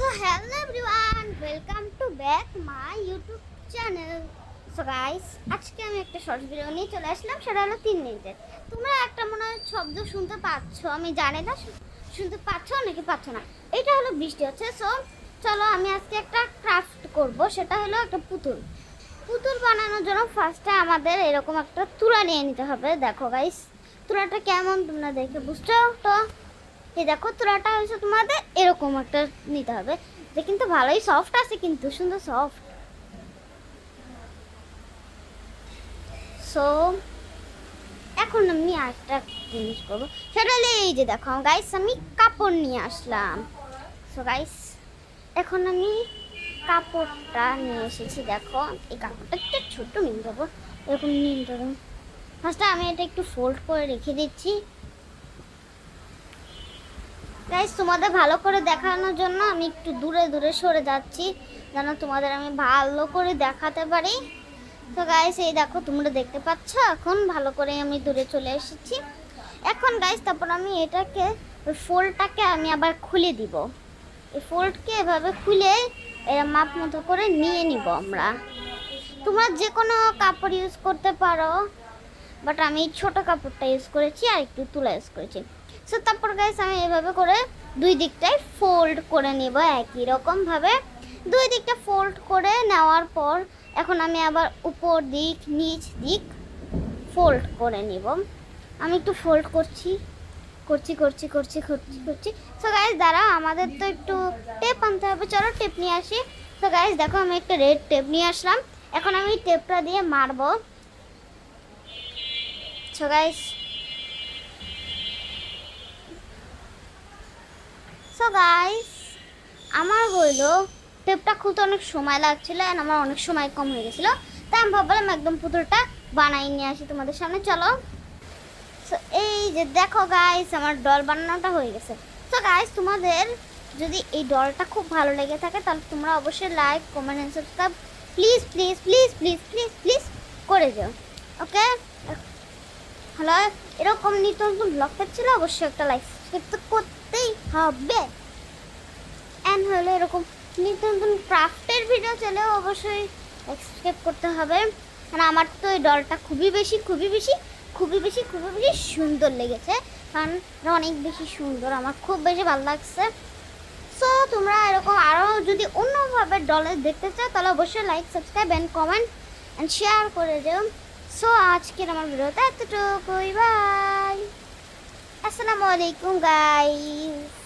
So hello everyone, welcome to back my YouTube channel. So guys, আজকে আমি একটা short video নিয়ে চলে আসলাম, সেটা হলো 3 মিনিটের। তোমরা একটা মনে হয় শব্দ শুনতে পাচ্ছ, আমি জানি না শুনতে পাচ্ছ নাকি পাচ্ছ না। এটা হলো বৃষ্টি হচ্ছে। সো চলো আমি আজকে একটা ক্রাফট করব, সেটা হলো একটা পুতুল। পুতুল বানানোর জন্য ফার্স্টে আমাদের এরকম একটা তুলা নিয়ে নিতে হবে। দেখো গাইস, তুলাটা কেমন তোমরা দেখে বুঝছো তো। এই দেখো তুলাটা হচ্ছে তোমাদের এরকম একটা নিতে হবে, যে কিন্তু ভালোই সফট আছে, কিন্তু সুন্দর সফট। সো এখন আমি আরেকটা জিনিস করবো, সেটা হলে এই যে দেখো গাইস, আমি কাপড় নিয়ে আসলাম। সো গাইস, এখন আমি কাপড়টা নিয়ে এসেছি। দেখো এই কাপড়টা একটু ছোট নিয়ে যাবো, এরকম নিয়ে যাবো। ফার্স্টে আমি এটা একটু ফোল্ড করে রেখে দিচ্ছি। গাইস, তোমাদের ভালো করে দেখানোর জন্য আমি একটু দূরে দূরে সরে যাচ্ছি, যেন তোমাদের আমি ভালো করে দেখাতে পারি। তো গাইস এই দেখো, তোমরা দেখতে পাচ্ছ এখন ভালো করে আমি দূরে চলে এসেছি। এখন গাইস তারপর আমি এটাকে, ওই ফোল্ডটাকে আমি আবার খুলে দিব। এই ফোল্ডকে এভাবে খুলে এরা মাপ মতো করে নিয়ে নিব আমরা। তোমরা যে কোনো কাপড় ইউজ করতে পারো, বাট আমি ছোট কাপড়টা ইউজ করেছি আর একটু তুলা ইউজ করেছি। সো তারপর গাইস আমি এভাবে করে দুই দিকটাই ফোল্ড করে নেব একই রকমভাবে। দুই দিকটা ফোল্ড করে নেওয়ার পর এখন আমি আবার উপর দিক নিচ দিক ফোল্ড করে নেব। আমি একটু ফোল্ড করছি করছি করছি করছি করছি করছি সো গাইস দাঁড়া, আমাদের তো একটু টেপ আনতে হবে, চলো টেপ নিয়ে আসি। সো গাইস দেখো, আমি একটা রেড টেপ নিয়ে আসলাম। এখন আমি টেপটা দিয়ে মারবো। সো গাইস আমার হইলো টেপটা খুলতে অনেক সময় লাগছিল, আর আমার অনেক সময় কম হয়ে গেছিল, তাই আমি ভাবলাম একদম পুতুলটা বানাই নিয়ে আসি তোমাদের সামনে। চলো। সো এই যে দেখো গাইস, আমার ডল বানানোটা হয়ে গেছে। সো গাইস, তোমাদের যদি এই ডলটা খুব ভালো লেগে থাকে তাহলে তোমরা অবশ্যই like comment and subscribe please please please please please please করে যাও। ওকে, হ্যালো, এরকম নিত্য নতুন ব্লগ পেয়েছিল অবশ্যই একটা লাইক সাবস্ক্রাইব তো করতেই হবে। অ্যান্ড হলো এরকম নিত্য নতুন ক্রাফটের ভিডিও চলেও অবশ্যই সাবস্ক্রাইব করতে হবে। কারণ আমার তো এই ডলটা খুবই বেশি সুন্দর লেগেছে, কারণ অনেক বেশি সুন্দর, আমার খুব বেশি ভালো লাগছে। সো তোমরা এরকম আরও যদি অন্যভাবে ডলে দেখতে চাও তাহলে অবশ্যই like subscribe and comment and share করে দিও। সো আজকের আমার ভিডিওটা এতটুকুই, বাই, আসসালামু আলাইকুম গাইস।